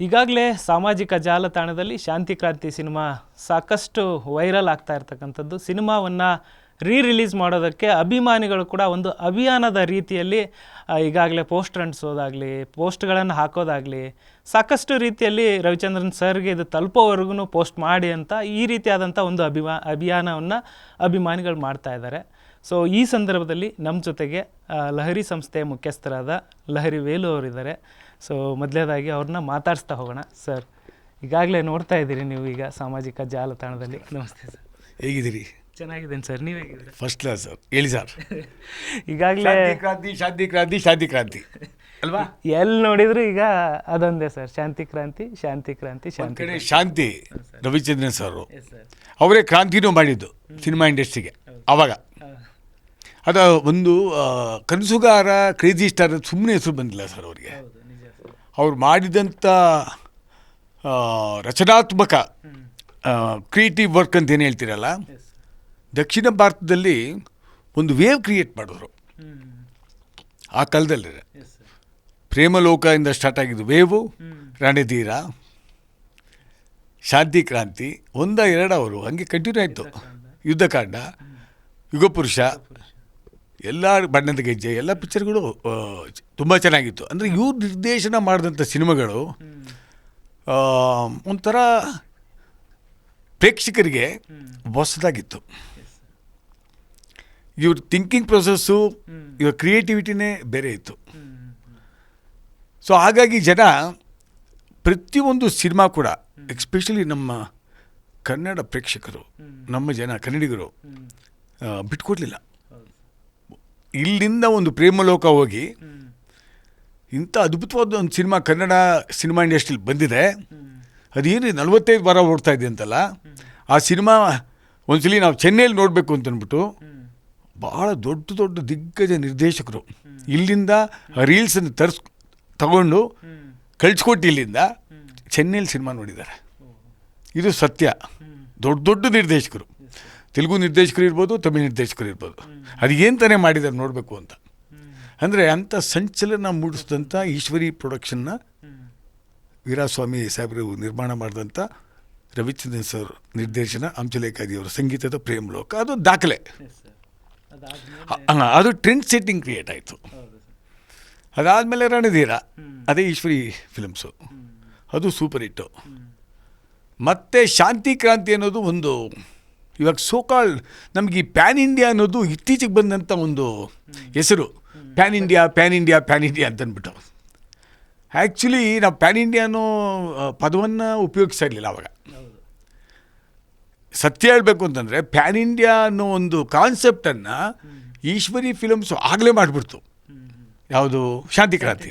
ಈಗಾಗಲೇ ಸಾಮಾಜಿಕ ಜಾಲತಾಣದಲ್ಲಿ ಶಾಂತಿ ಕ್ರಾಂತಿ ಸಿನಿಮಾ ಸಾಕಷ್ಟು ವೈರಲ್ ಆಗ್ತಾ ಇರ್ತಕ್ಕಂಥದ್ದು. ಸಿನಿಮಾವನ್ನು ರಿಲೀಸ್ ಮಾಡೋದಕ್ಕೆ ಅಭಿಮಾನಿಗಳು ಕೂಡ ಒಂದು ಅಭಿಯಾನದ ರೀತಿಯಲ್ಲಿ ಈಗಾಗಲೇ ಪೋಸ್ಟರ್ ಅಂಟಿಸೋದಾಗಲಿ, ಪೋಸ್ಟ್ಗಳನ್ನು ಹಾಕೋದಾಗಲಿ, ಸಾಕಷ್ಟು ರೀತಿಯಲ್ಲಿ ರವಿಚಂದ್ರನ್ ಸರ್ಗೆ ಇದು ತಲುಪೋವರೆಗೂ ಪೋಸ್ಟ್ ಮಾಡಿ ಅಂತ ಈ ರೀತಿಯಾದಂಥ ಒಂದು ಅಭಿಯಾನವನ್ನು ಅಭಿಮಾನಿಗಳು ಮಾಡ್ತಾ ಇದ್ದಾರೆ. ಸೊ ಈ ಸಂದರ್ಭದಲ್ಲಿ ನಮ್ಮ ಜೊತೆಗೆ ಲಹರಿ ಸಂಸ್ಥೆಯ ಮುಖ್ಯಸ್ಥರಾದ ಲಹರಿ ವೇಲು ಅವರಿದ್ದಾರೆ. ಸೊ ಮೊದಲನೇದಾಗಿ ಅವ್ರನ್ನ ಮಾತಾಡಿಸ್ತಾ ಹೋಗೋಣ. ಸರ್, ಈಗಾಗಲೇ ನೋಡ್ತಾ ಇದ್ದೀರಿ ನೀವು ಈಗ ಸಾಮಾಜಿಕ ಜಾಲತಾಣದಲ್ಲಿ. ನಮಸ್ತೆ ಸರ್, ಹೇಗಿದ್ದೀರಿ? ಚೆನ್ನಾಗಿದ್ದೇನೆ ಸರ್, ನೀವು ಹೇಗಿದ್ದೀರಿ? First class sir. ಹೇಳಿ ಸರ್. ಈಗಾಗಲೇ ಶಾಂತಿ ಕ್ರಾಂತಿ ಶಾಂತಿ ಕ್ರಾಂತಿ ಅಲ್ವಾ? ಎಲ್ಲಿ ನೋಡಿದ್ರು ಈಗ ಅದೊಂದೇ ಸರ್, ಶಾಂತಿ ಕ್ರಾಂತಿ ಶಾಂತಿ ಕ್ರಾಂತಿ ಶಾಂತಿ ಕಡೆ ಶಾಂತಿ. ರವಿಚಂದ್ರನ್ ಸರ್ ಅವರೇ ಕ್ರಾಂತಿನೂ ಮಾಡಿದ್ದು ಸಿನಿಮಾ ಇಂಡಸ್ಟ್ರಿಗೆ. ಆವಾಗ ಅದು ಒಂದು ಕನಸುಗಾರ, ಕ್ರೇಜಿ ಸ್ಟಾರ್ ಸುಮ್ಮನೆ ಹೆಸರು ಬಂದಿಲ್ಲ ಸರ್ ಅವರಿಗೆ. ಅವ್ರು ಮಾಡಿದಂಥ ರಚನಾತ್ಮಕ ಕ್ರಿಯೇಟಿವ್ ವರ್ಕ್ ಅಂತ ಏನು ಹೇಳ್ತೀರಲ್ಲ, ದಕ್ಷಿಣ ಭಾರತದಲ್ಲಿ ಒಂದು ವೇವ್ ಕ್ರಿಯೇಟ್ ಮಾಡಿದ್ರು ಆ ಕಾಲದಲ್ಲಿ. ಪ್ರೇಮಲೋಕದಿಂದ ಸ್ಟಾರ್ಟ್ ಆಗಿದ್ದು ವೇವು, ರಣಧೀರ, ಶಾಂತಿ ಕ್ರಾಂತಿ, ಎರಡು ಅವರು ಹಂಗೆ ಕಂಟಿನ್ಯೂ ಆಯಿತು. ಯುದ್ಧಕಾಂಡ, ಯುಗಪುರುಷ, ಎಲ್ಲ ಬಣ್ಣದ ಗೆಜ್ಜೆ, ಎಲ್ಲ ಪಿಕ್ಚರ್ಗಳು ತುಂಬ ಚೆನ್ನಾಗಿತ್ತು. ಅಂದರೆ ಇವ್ರು ನಿರ್ದೇಶನ ಮಾಡಿದಂಥ ಸಿನಿಮಾಗಳು ಒಂಥರ ಪ್ರೇಕ್ಷಕರಿಗೆ ಹೊಸದಾಗಿತ್ತು. ಇವ್ರ ಥಿಂಕಿಂಗ್ ಪ್ರೊಸೆಸ್ಸು, ಇವ್ರ ಕ್ರಿಯೇಟಿವಿಟಿನೇ ಬೇರೆ ಇತ್ತು. ಸೊ ಹಾಗಾಗಿ ಜನ ಪ್ರತಿಯೊಂದು ಸಿನಿಮಾ ಕೂಡ, ಎಕ್ಸ್ಪೆಷಲಿ ನಮ್ಮ ಕನ್ನಡ ಪ್ರೇಕ್ಷಕರು, ನಮ್ಮ ಜನ ಕನ್ನಡಿಗರು ಬಿಟ್ಕೊಡ್ಲಿಲ್ಲ. ಇಲ್ಲಿಂದ ಒಂದು ಪ್ರೇಮಲೋಕ ಹೋಗಿ ಇಂಥ ಅದ್ಭುತವಾದ ಒಂದು ಸಿನಿಮಾ ಕನ್ನಡ ಸಿನಿಮಾ ಇಂಡಸ್ಟ್ರಿಲಿ ಬಂದಿದೆ. ಅದೇನು 45 ವಾರ ಓಡ್ತಾ ಇದೆ ಅಂತಲ್ಲ, ಆ ಸಿನಿಮಾ ಒಂದ್ಸಲಿ ನಾವು ಚೆನ್ನೈಯಲ್ಲಿ ನೋಡಬೇಕು ಅಂತಂದ್ಬಿಟ್ಟು ಭಾಳ ದೊಡ್ಡ ದೊಡ್ಡ ದಿಗ್ಗಜ ನಿರ್ದೇಶಕರು ಇಲ್ಲಿಂದ ರೀಲ್ಸನ್ನು ತಗೊಂಡು ಕಳಿಸ್ಕೊಟ್ಟು ಇಲ್ಲಿಂದ ಚೆನ್ನೈಯಲ್ಲಿ ಸಿನಿಮಾ ನೋಡಿದ್ದಾರೆ. ಇದು ಸತ್ಯ. ದೊಡ್ಡ ದೊಡ್ಡ ನಿರ್ದೇಶಕರು, ತೆಲುಗು ನಿರ್ದೇಶಕರು ಇರ್ಬೋದು, ತಮಿಳು ನಿರ್ದೇಶಕರು ಇರ್ಬೋದು, ಅದು ಏನು ತಾನೇ ಮಾಡಿದ್ದಾರೆ ನೋಡಬೇಕು ಅಂತ. ಅಂದರೆ ಅಂಥ ಸಂಚಲನ ಮೂಡಿಸಿದಂಥ ಈಶ್ವರಿ ಪ್ರೊಡಕ್ಷನ್ನ ವೀರಾಸ್ವಾಮಿ ಸಾಹೇಬರು ನಿರ್ಮಾಣ ಮಾಡಿದಂಥ ರವಿಚಂದ್ರನ್ ಸರ್ ನಿರ್ದೇಶನ, ಹಂಸಲೇಖಾದಿಯವರ ಸಂಗೀತದ ಪ್ರೇಮಲೋಕ, ಅದು ದಾಖಲೆ. ಅದು ಟ್ರೆಂಡ್ ಸೆಟ್ಟಿಂಗ್ ಕ್ರಿಯೇಟ್ ಆಯಿತು. ಅದಾದಮೇಲೆ ರಣಧೀರ, ಅದೇ ಈಶ್ವರಿ ಫಿಲಮ್ಸು, ಅದು ಸೂಪರ್ ಹಿಟ್ಟು. ಮತ್ತು ಶಾಂತಿ ಕ್ರಾಂತಿ ಅನ್ನೋದು ಒಂದು ಇವಾಗ ಸೋಕಾಲ್ ನಮಗೆ ಈ ಪ್ಯಾನ್ ಇಂಡಿಯಾ ಅನ್ನೋದು ಇತ್ತೀಚೆಗೆ ಬಂದಂಥ ಒಂದು ಹೆಸರು. PAN India PAN India PAN India ಅಂತಂದ್ಬಿಟ್ಟು. ಆ್ಯಕ್ಚುಲಿ ನಾವು ಪ್ಯಾನ್ ಇಂಡಿಯಾ ಅನ್ನೋ ಪದವನ್ನು ಉಪಯೋಗಿಸ್ತಾ ಇರಲಿಲ್ಲ ಆವಾಗ. ಸತ್ಯ ಹೇಳಬೇಕು ಅಂತಂದರೆ ಪ್ಯಾನ್ ಇಂಡಿಯಾ ಅನ್ನೋ ಒಂದು ಕಾನ್ಸೆಪ್ಟನ್ನು ಈಶ್ವರಿ ಫಿಲಮ್ಸು ಆಗಲೇ ಮಾಡಿಬಿಡ್ತು. ಯಾವುದು? ಶಾಂತಿ ಕ್ರಾಂತಿ.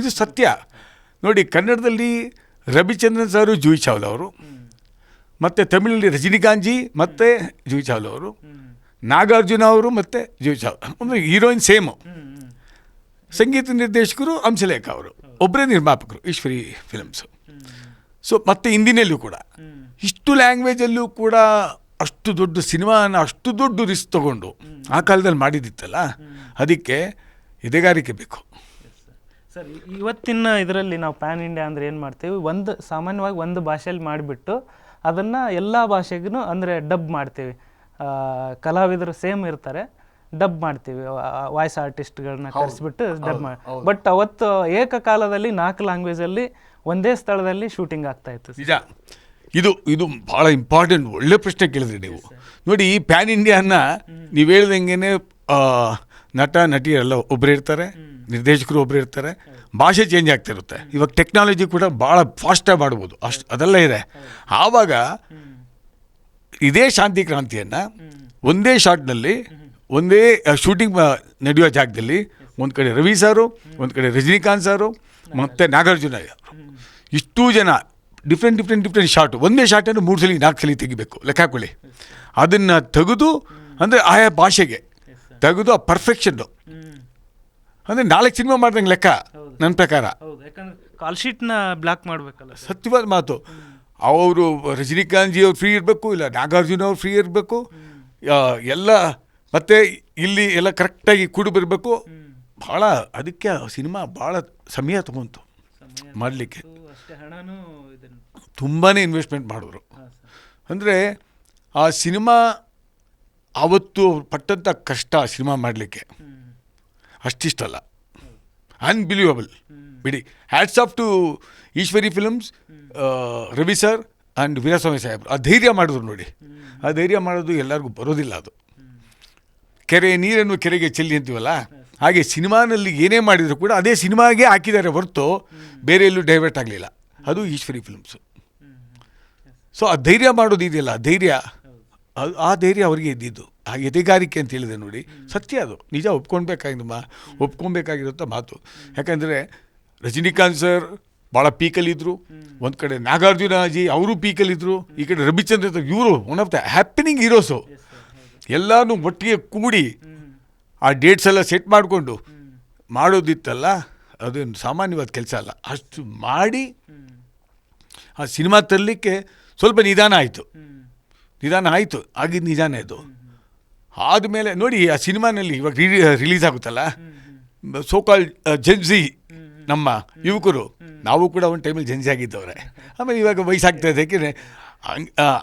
ಇದು ಸತ್ಯ. ನೋಡಿ, ಕನ್ನಡದಲ್ಲಿ ರವಿಚಂದ್ರನ್ ಸರು, ಜೂಹಿ ಚಾವ್ಲಾ ಅವರು, ಮತ್ತು ತಮಿಳಲ್ಲಿ ರಜನಿಕಾಂತ್ ಮತ್ತು ಜೂಹಿ ಚಾವ್ಲಾ ಅವರು, ನಾಗಾರ್ಜುನ ಅವರು ಮತ್ತು ಜೂಹಿ ಚಾವ್ಲಾ, ಅಂದರೆ ಹೀರೋಯಿನ್ ಸೇಮು. ಸಂಗೀತ ನಿರ್ದೇಶಕರು ಹಂಸಲೇಖ ಅವರು, ಒಬ್ಬರೇ ನಿರ್ಮಾಪಕರು ಈಶ್ವರಿ ಫಿಲಮ್ಸು. ಸೊ ಮತ್ತು ಹಿಂದಿನಲ್ಲೂ ಕೂಡ ಇಷ್ಟು ಲ್ಯಾಂಗ್ವೇಜಲ್ಲೂ ಕೂಡ ಅಷ್ಟು ದೊಡ್ಡ ಸಿನಿಮಾನ ಅಷ್ಟು ದೊಡ್ಡ ರಿಸ್ಕ್ ತೊಗೊಂಡು ಆ ಕಾಲದಲ್ಲಿ ಮಾಡಿದ್ದಿತ್ತಲ್ಲ, ಅದಕ್ಕೆ ಎದೆಗಾರಿಕೆ ಬೇಕು ಸರ್. ಇವತ್ತಿನ ಇದರಲ್ಲಿ ನಾವು ಪ್ಯಾನ್ ಇಂಡಿಯಾ ಅಂದರೆ ಏನು ಮಾಡ್ತೀವಿ, ಸಾಮಾನ್ಯವಾಗಿ ಒಂದು ಭಾಷೆಯಲ್ಲಿ ಮಾಡಿಬಿಟ್ಟು ಅದನ್ನು ಎಲ್ಲ ಭಾಷೆಗೂ ಅಂದರೆ ಡಬ್ ಮಾಡ್ತೀವಿ. ಕಲಾವಿದರು ಸೇಮ್ ಇರ್ತಾರೆ, ಡಬ್ ಮಾಡ್ತೀವಿ, ವಾಯ್ಸ್ ಆರ್ಟಿಸ್ಟ್ಗಳನ್ನ ಕರೆಸಿಬಿಟ್ಟು ಡಬ್ ಮಾಡಿ. ಬಟ್ ಅವತ್ತು ಏಕಕಾಲದಲ್ಲಿ 4 ಲ್ಯಾಂಗ್ವೇಜಲ್ಲಿ ಒಂದೇ ಸ್ಥಳದಲ್ಲಿ ಶೂಟಿಂಗ್ ಆಗ್ತಾ ಇತ್ತು. ನಿಜ. ಇದು ಭಾಳ ಇಂಪಾರ್ಟೆಂಟ್, ಒಳ್ಳೆ ಪ್ರಶ್ನೆ ಕೇಳಿದ್ರಿ ನೀವು. ನೋಡಿ, ಈ ಪ್ಯಾನ್ ಇಂಡಿಯಾನ ನೀವು ಹೇಳ್ದಂಗೆ ನಟ ನಟಿಯರೆಲ್ಲ ಒಬ್ಬರೇ ಇರ್ತಾರೆ, ನಿರ್ದೇಶಕರು ಒಬ್ಬರೇ ಇರ್ತಾರೆ, ಭಾಷೆ ಚೇಂಜ್ ಆಗ್ತಾ ಇರುತ್ತೆ. ಇವಾಗ ಟೆಕ್ನಾಲಜಿ ಕೂಡ ಭಾಳ ಫಾಸ್ಟಾಗಿ ಮಾಡ್ಬೋದು, ಅದೆಲ್ಲ ಇದೆ. ಆವಾಗ ಇದೇ ಶಾಂತಿ ಕ್ರಾಂತಿಯನ್ನು ಒಂದೇ ಶಾಟ್ನಲ್ಲಿ, ಒಂದೇ ಶೂಟಿಂಗ್ ನಡೆಯುವ ಜಾಗದಲ್ಲಿ ಒಂದು ಕಡೆ ರವಿ ಸಾರು, ಒಂದು ಕಡೆ ರಜನಿಕಾಂತ್ ಸಾರು ಮತ್ತು ನಾಗಾರ್ಜುನ, ಇಷ್ಟೂ ಜನ ಡಿಫ್ರೆಂಟ್ ಶಾಟ್, ಒಂದೇ ಶಾಟನ್ನು 3 ಸಲ 4 ಸಲ ತೆಗಿಬೇಕು. ಲೆಕ್ಕ ಹಾಕೊಳ್ಳಿ. ಅದನ್ನು ತೆಗೆದು ಅಂದರೆ ಆಯಾ ಭಾಷೆಗೆ ತೆಗೆದು ಆ ಪರ್ಫೆಕ್ಷನ್ನು, ಅಂದರೆ 4 ಸಿನಿಮಾ ಮಾಡ್ದಂಗೆ ಲೆಕ್ಕ ನನ್ನ ಪ್ರಕಾರ. ಕಾಲ್ ಶೀಟ್ನ ಬ್ಲಾಕ್ ಮಾಡಬೇಕಲ್ಲ. ಸತ್ಯವಾದ ಮಾತು. ಅವರು ರಜನಿಕಾಂತ್ ಜಿ ಅವ್ರು ಫ್ರೀ ಇರಬೇಕು, ಇಲ್ಲ ನಾಗಾರ್ಜುನ ಅವ್ರು ಫ್ರೀ ಇರಬೇಕು, ಎಲ್ಲ ಮತ್ತು ಇಲ್ಲಿ ಎಲ್ಲ ಕರೆಕ್ಟಾಗಿ ಕೂಡಿ ಬರಬೇಕು. ಭಾಳ ಅದಕ್ಕೆ ಸಿನಿಮಾ ಭಾಳ ಸಮಯ ತಗೊಂತು ಮಾಡಲಿಕ್ಕೆ. ಅಷ್ಟೇ ಹಣನೂ ಇದನ್ನು. ತುಂಬಾ ಇನ್ವೆಸ್ಟ್ಮೆಂಟ್ ಮಾಡಿದ್ರು. ಹಾಂ ಸರ್. ಅಂದರೆ ಆ ಸಿನಿಮಾ ಆವತ್ತು ಪಟ್ಟಂಥ ಕಷ್ಟ ಸಿನಿಮಾ ಮಾಡಲಿಕ್ಕೆ ಅಷ್ಟಿಷ್ಟಲ್ಲ, ಅನ್ಬಿಲೀವಬಲ್. ಬಿಡಿ, hats off to Eshwari films, Ravi sir and Veeraswamy ಸಾಹೇಬ್ರು. ಆ ಧೈರ್ಯ ಮಾಡಿದ್ರು ನೋಡಿ. ಆ ಧೈರ್ಯ ಮಾಡೋದು ಎಲ್ಲರಿಗೂ ಬರೋದಿಲ್ಲ. ಅದು ಕೆರೆ ನೀರನ್ನು ಕೆರೆಗೆ ಚೆಲ್ಲಿ ಅಂತೀವಲ್ಲ, ಹಾಗೆ ಸಿನಿಮಾನಲ್ಲಿ ಏನೇ ಮಾಡಿದರೂ ಕೂಡ ಅದೇ ಸಿನಿಮಾಗೆ ಹಾಕಿದ್ದಾರೆ ಹೊರತು ಬೇರೆ ಎಲ್ಲೂ ಡೈವರ್ಟ್ ಆಗಲಿಲ್ಲ. ಅದು ಈಶ್ವರಿ ಫಿಲ್ಮ್ಸು. ಸೊ ಆ ಧೈರ್ಯ ಮಾಡೋದು ಇದೆಯಲ್ಲ, ಆ ಧೈರ್ಯ ಅವರಿಗೆ ಇದ್ದಿದ್ದು. ಆ ಎದೆಗಾರಿಕೆ ಅಂತ ಹೇಳಿದೆ ನೋಡಿ, ಸತ್ಯ ಅದು, ನಿಜ ಒಪ್ಕೊಬೇಕಾಗಿರುವಂಥ ಮಾತು. ಯಾಕಂದರೆ ರಜನಿಕಾಂತ್ ಸರ್ ಭಾಳ ಪೀಕಲ್ಲಿದ್ದರು, ಒಂದು ಕಡೆ ನಾಗಾರ್ಜುನ ಅಜಿ ಅವರು ಪೀಕಲ್ಲಿದ್ದರು, ಈ ಕಡೆ ರವಿಚಂದ್ರ ಇವರು one of the happening heroes. ಎಲ್ಲನೂ ಒಟ್ಟಿಗೆ ಕೂಡಿ ಆ ಡೇಟ್ಸ್ ಎಲ್ಲ ಸೆಟ್ ಮಾಡಿಕೊಂಡು ಮಾಡೋದಿತ್ತಲ್ಲ, ಅದೇನು ಸಾಮಾನ್ಯವಾದ ಕೆಲಸ ಅಲ್ಲ. ಅಷ್ಟು ಮಾಡಿ ಆ ಸಿನಿಮಾ ತರಲಿಕ್ಕೆ ಸ್ವಲ್ಪ ನಿಧಾನ ಆಯಿತು. ಆಗಿದ್ದು ನಿಧಾನ ಇದು. ಆದಮೇಲೆ ನೋಡಿ, ಆ ಸಿನಿಮಾನಲ್ಲಿ ಇವಾಗ ರಿಲೀಸ್ ಆಗುತ್ತಲ್ಲ, ಸೋಕಾಲ್ ಜೆನ್ಸಿ ನಮ್ಮ ಯುವಕರು, ನಾವು ಕೂಡ ಒಂದು ಟೈಮಲ್ಲಿ ಜೆನ್ಸಿ ಆಗಿದ್ದವ್ರೆ. ಆಮೇಲೆ ಇವಾಗ ವಯಸ್ಸಾಗ್ತಾ ಇದೆ, ಯಾಕೆಂದರೆ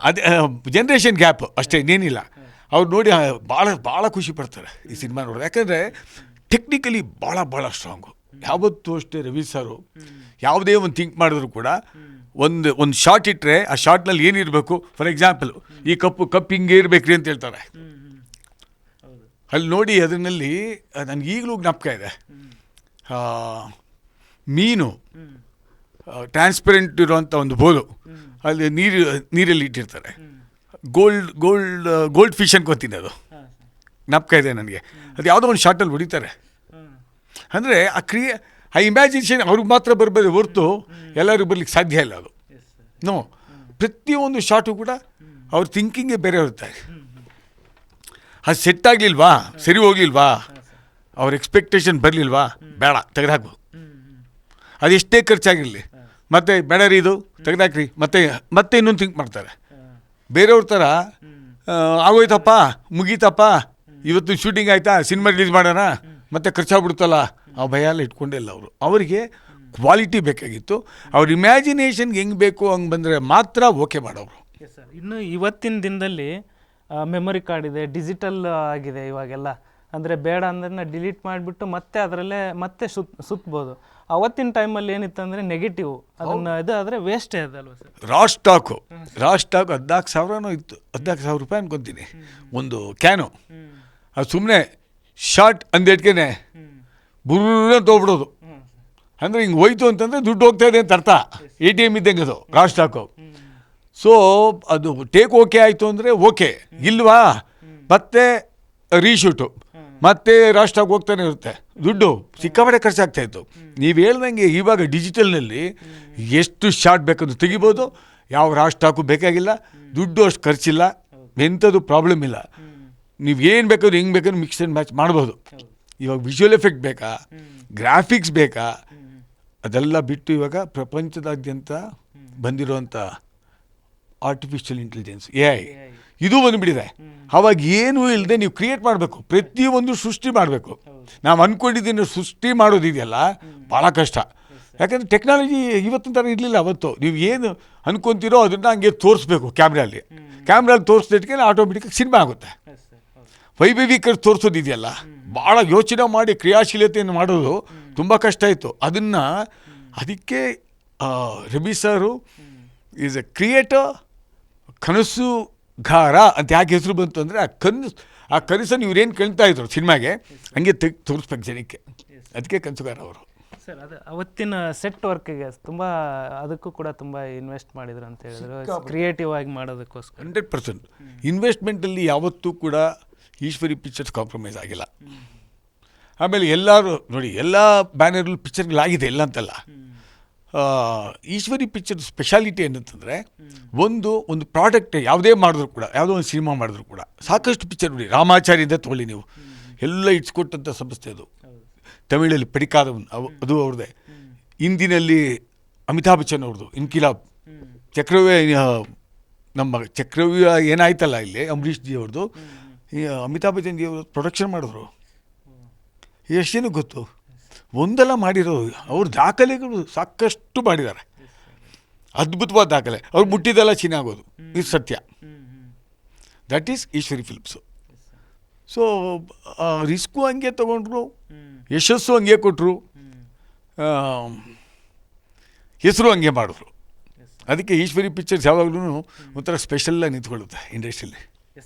ಅದೇ ಜನ್ರೇಷನ್ ಗ್ಯಾಪ್ ಅಷ್ಟೇ, ಇನ್ನೇನಿಲ್ಲ. ಅವ್ರು ನೋಡಿ ಭಾಳ ಖುಷಿ ಪಡ್ತಾರೆ ಈ ಸಿನಿಮಾ ನೋಡೋದು. ಯಾಕಂದರೆ ಟೆಕ್ನಿಕಲಿ ಭಾಳ ಸ್ಟ್ರಾಂಗು. ಯಾವತ್ತೂ ಅಷ್ಟೇ ರವಿ ಸರು ಯಾವುದೇ ಒಂದು ಥಿಂಕ್ ಮಾಡಿದ್ರು ಕೂಡ ಒಂದು ಶಾರ್ಟ್ ಇಟ್ಟರೆ ಆ ಶಾರ್ಟ್ನಲ್ಲಿ ಏನಿರಬೇಕು, ಫಾರ್ ಎಕ್ಸಾಂಪಲ್ ಈ ಕಪ್ ಹಿಂಗೆ ಇರಬೇಕ್ರಿ ಅಂತ ಹೇಳ್ತಾರೆ. ಅಲ್ಲಿ ನೋಡಿ, ಅದರಲ್ಲಿ ನನಗೆ ಈಗಲೂ ಜ್ಞಾಪಕ ಇದೆ. ಮೀನು ಟ್ರಾನ್ಸ್ಪರೆಂಟ್ ಇರುವಂಥ ಒಂದು ಬೋಲು ಅಲ್ಲಿ ನೀರಲ್ಲಿ ಇಟ್ಟಿರ್ತಾರೆ. ಗೋಲ್ಡ್ ಫಿಶ್ ಅನ್ಕೋತೀನಿ, ಅದು ಜ್ಞಾಪಕ ಇದೆ ನನಗೆ. ಅದು ಯಾವುದೋ ಒಂದು ಶಾರ್ಟಲ್ಲಿ ಹೊಡಿತಾರೆ. ಅಂದರೆ ಆ ಇಮ್ಯಾಜಿನೇಷನ್ ಅವ್ರಿಗೆ ಮಾತ್ರ ಬರ್ಬೋದು ಹೊರತು ಎಲ್ಲರಿಗೂ ಬರ್ಲಿಕ್ಕೆ ಸಾಧ್ಯ ಇಲ್ಲ. ಅದು ನೋ, ಪ್ರತಿಯೊಂದು ಶಾರ್ಟು ಕೂಡ ಅವ್ರ ಥಿಂಕಿಂಗೇ ಬೇರೆ ಇರುತ್ತೆ. ಅದು ಸೆಟ್ ಆಗಲಿಲ್ವಾ, ಸರಿ ಹೋಗ್ಲಿಲ್ವಾ, ಅವ್ರ ಎಕ್ಸ್ಪೆಕ್ಟೇಷನ್ ಬರಲಿಲ್ವಾ, ಬೇಡ ತೆಗೆದಾಕ್ಬೋದು. ಅದೆಷ್ಟೇ ಖರ್ಚಾಗಿರಲಿ, ಮತ್ತೆ ಬೇಡ ರೀ ಇದು ತೆಗೆದಾಕ್ರಿ, ಮತ್ತೆ ಇನ್ನೊಂದು ಥಿಂಕ್ ಮಾಡ್ತಾರೆ. ಬೇರೆಯವ್ರ ಥರ ಆಗೋಯ್ತಪ್ಪ, ಮುಗೀತಪ್ಪ, ಇವತ್ತು ಶೂಟಿಂಗ್ ಆಯಿತಾ, ಸಿನಿಮಾ ರಿಲೀಸ್ ಮಾಡೋಣ, ಮತ್ತೆ ಖರ್ಚಾಗ್ಬಿಡುತ್ತಲ್ಲ, ಆ ಭಯ ಎಲ್ಲ ಇಟ್ಕೊಂಡಿಲ್ಲ ಅವರು. ಅವರಿಗೆ ಕ್ವಾಲಿಟಿ ಬೇಕಾಗಿತ್ತು. ಅವ್ರ ಇಮ್ಯಾಜಿನೇಷನ್ಗೆ ಹೆಂಗೆ ಬೇಕು ಹಂಗೆ ಬಂದರೆ ಮಾತ್ರ ಓಕೆ ಮಾಡೋರು. ಇನ್ನು ಇವತ್ತಿನ ದಿನದಲ್ಲಿ ಮೆಮೊರಿ ಕಾರ್ಡ್ ಇದೆ, ಡಿಜಿಟಲ್ ಆಗಿದೆ ಇವಾಗೆಲ್ಲ. ಅಂದರೆ ಬೇಡ ಅಂದ್ರೆ ಡಿಲೀಟ್ ಮಾಡಿಬಿಟ್ಟು ಮತ್ತೆ ಅದರಲ್ಲೇ ಮತ್ತೆ ಸುತ್ತಬೋದು. ಅವತ್ತಿನ ಟೈಮಲ್ಲಿ ಏನಿತ್ತು ಅಂದರೆ ನೆಗೆಟಿವ್, ಅದನ್ನು ಇದು ಆದರೆ ವೇಸ್ಟೇ ಅದಲ್ವ ಸರ್. ರಾ ಸ್ಟಾಕು 14,000 ಇತ್ತು, 14,000 ರೂಪಾಯಿ ಅನ್ಕೊತೀನಿ ಒಂದು ಕ್ಯಾನು. ಅದು ಸುಮ್ಮನೆ ಶಾರ್ಟ್ ಅಂದೇಟ್ಗೆ ಬುರ್ರ ತೊಗೊಬಿಡೋದು. ಅಂದರೆ ಹಿಂಗೆ ಹೋಯ್ತು ಅಂತಂದರೆ ದುಡ್ಡು ಹೋಗ್ತಾ ಇದೆ ಅಂತ ಅರ್ಥ. ATM ಇದ್ದಂಗೆ ಅದು ರಾ ಸ್ಟಾಕು. ಸೊ ಅದು ಟೇಕ್ ಓಕೆ ಆಯಿತು ಅಂದರೆ ಓಕೆ, ಇಲ್ವಾ ಮತ್ತೆ ರೀಶೂಟು, ಮತ್ತೆ ರಾಷ್ಟ್ರಕ್ಕೆ ಹೋಗ್ತಾನೆ ಇರುತ್ತೆ. ದುಡ್ಡು ಸಿಕ್ಕಾಪಟ್ಟೆ ಖರ್ಚಾಗ್ತಾಯಿತ್ತು. ನೀವು ಹೇಳ್ದಂಗೆ ಇವಾಗ ಡಿಜಿಟಲ್ನಲ್ಲಿ ಎಷ್ಟು ಶಾರ್ಟ್ ಬೇಕಾದ್ರೂ ತೆಗಿಬೋದು, ಯಾವ ರಾಷ್ಟ್ರಕ್ಕೂ ಬೇಕಾಗಿಲ್ಲ, ದುಡ್ಡು ಅಷ್ಟು ಖರ್ಚಿಲ್ಲ, ಎಂಥದ್ದು ಪ್ರಾಬ್ಲಮ್ ಇಲ್ಲ. ನೀವು ಏನು ಬೇಕಾದ್ರೂ ಹೆಂಗೆ ಬೇಕಾದ್ರೂ ಮಿಕ್ಸ್ ಆ್ಯಂಡ್ ಮ್ಯಾಚ್ ಮಾಡ್ಬೋದು. ಇವಾಗ ವಿಜುವಲ್ ಎಫೆಕ್ಟ್ ಬೇಕಾ, ಗ್ರಾಫಿಕ್ಸ್ ಬೇಕಾ, ಅದೆಲ್ಲ ಬಿಟ್ಟು ಇವಾಗ ಪ್ರಪಂಚದಾದ್ಯಂತ ಬಂದಿರುವಂಥ ಆರ್ಟಿಫಿಷಿಯಲ್ ಇಂಟೆಲಿಜೆನ್ಸ್ AI ಇದು ಬಂದುಬಿಟ್ಟಿದೆ. ಅವಾಗ ಏನೂ ಇಲ್ಲದೆ ನೀವು ಕ್ರಿಯೇಟ್ ಮಾಡಬೇಕು, ಪ್ರತಿಯೊಂದು ಸೃಷ್ಟಿ ಮಾಡಬೇಕು. ನಾವು ಅಂದ್ಕೊಂಡಿದ್ದೀನಿ ಸೃಷ್ಟಿ ಮಾಡೋದಿದೆಯಲ್ಲ ಭಾಳ ಕಷ್ಟ. ಯಾಕಂದರೆ ಟೆಕ್ನಾಲಜಿ ಇವತ್ತಿನ ಥರ ಇರಲಿಲ್ಲ ಅವತ್ತು. ನೀವು ಏನು ಅಂದ್ಕೊತೀರೋ ಅದನ್ನು ಹಂಗೆ ತೋರಿಸ್ಬೇಕು. ಕ್ಯಾಮ್ರಲ್ಲಿ ತೋರಿಸ್ದಿಟ್ಕೆ ಆಟೋಮೆಟಿಕಾಗಿ ಸಿನಿಮಾ ಆಗುತ್ತೆ. ವೈಭವೀಕರಣ ತೋರಿಸೋದಿದೆಯಲ್ಲ, ಭಾಳ ಯೋಚನೆ ಮಾಡಿ ಕ್ರಿಯಾಶೀಲತೆಯನ್ನು ಮಾಡೋದು ತುಂಬ ಕಷ್ಟ ಇತ್ತು. ಅದಕ್ಕೆ ರವಿ ಸರು ಈಸ್ ಎ ಕ್ರಿಯೇಟರ್, ಕನಸುಗಾರ ಅಂತ ಯಾಕೆ ಹೆಸರು ಬಂತು ಅಂದರೆ ಆ ಕನಸನ್ನು ಇವ್ರೇನು ಕೇಳ್ತಾ ಇದ್ರು ಸಿನಿಮಾಗೆ ಹಂಗೆ ತೋರಿಸ್ಬೇಕು ಜನಕ್ಕೆ, ಅದಕ್ಕೆ ಕನಸುಗಾರ ಅವರು. ಸರ್, ಅದು ಅವತ್ತಿನ ಸೆಟ್ ವರ್ಕ್ಗೆ ತುಂಬ, ಅದಕ್ಕೂ ಕೂಡ ತುಂಬ ಇನ್ವೆಸ್ಟ್ ಮಾಡಿದ್ರು ಅಂತ ಹೇಳಿದ್ರು, ಕ್ರಿಯೇಟಿವ್ ಆಗಿ ಮಾಡೋದಕ್ಕೋಸ್ಕರ. 100% ಇನ್ವೆಸ್ಟ್ಮೆಂಟಲ್ಲಿ ಯಾವತ್ತೂ ಕೂಡ ಈಶ್ವರಿ ಪಿಕ್ಚರ್ಸ್ ಕಾಂಪ್ರಮೈಸ್ ಆಗಿಲ್ಲ. ಆಮೇಲೆ ಎಲ್ಲರೂ ನೋಡಿ, ಎಲ್ಲ ಬ್ಯಾನರ್ಗಳು ಪಿಕ್ಚರ್ಗಳಾಗಿದೆ, ಇಲ್ಲ ಅಂತಲ್ಲ. ಈಶ್ವರಿ ಪಿಕ್ಚರ್ ಸ್ಪೆಷಾಲಿಟಿ ಏನಂತಂದರೆ, ಒಂದು ಪ್ರಾಡಕ್ಟ್ ಯಾವುದೇ ಮಾಡಿದ್ರು ಕೂಡ, ಯಾವುದೋ ಒಂದು ಸಿನಿಮಾ ಮಾಡಿದ್ರು ಕೂಡ ಸಾಕಷ್ಟು ಪಿಕ್ಚರ್ ನೋಡಿ. ರಾಮಾಚಾರ್ಯಿಂದ ತೊಗೊಳ್ಳಿ ನೀವು, ಎಲ್ಲ ಇಟ್ಸ್ಕೊಟ್ಟಂಥ ಸಂಸ್ಥೆ ಅದು. ತಮಿಳಲ್ಲಿ ಪಡಿಕಾದವನ್ ಅದು ಅವ್ರದ್ದೇ. ಹಿಂದಿನಲ್ಲಿ ಅಮಿತಾಬ್ ಬಚ್ಚನ್ ಅವ್ರದ್ದು ಇನ್ಕಿಲಾಬ್. ಚಕ್ರವ್ಯೂಹ, ನಮ್ಮ ಚಕ್ರವ್ಯೂಹ ಏನಾಯ್ತಲ್ಲ ಇಲ್ಲಿ ಅಂಬರೀಷ್ ಜಿ ಅವ್ರದ್ದು, ಅಮಿತಾಬ್ ಬಚ್ಚನ್ ಜಿ ಅವರು ಪ್ರೊಡಕ್ಷನ್ ಮಾಡಿದ್ರು. ಎಷ್ಟೇನು ಗೊತ್ತು, ಒಂದೆಲ್ಲ ಮಾಡಿರೋದು ಅವ್ರ ದಾಖಲೆಗಳು ಸಾಕಷ್ಟು ಮಾಡಿದ್ದಾರೆ. ಅದ್ಭುತವಾದ ದಾಖಲೆ. ಅವ್ರು ಮುಟ್ಟಿದ್ದೆಲ್ಲ ಚಿನ್ನ ಆಗೋದು, ಇದು ಸತ್ಯ. That is Eshwari films. So risk ಹಂಗೆ ತೊಗೊಂಡ್ರು, ಯಶಸ್ಸು ಹಂಗೆ ಕೊಟ್ಟರು, ಹೆಸರು ಹಂಗೆ ಮಾಡಿದ್ರು. ಅದಕ್ಕೆ ಈಶ್ವರಿ ಪಿಕ್ಚರ್ಸ್ ಯಾವಾಗಲೂ ಒಂಥರ ಸ್ಪೆಷಲ್ಲಾಗಿ ನಿಂತ್ಕೊಳ್ಳುತ್ತೆ ಇಂಡಸ್ಟ್ರಿಯಲ್ಲಿ.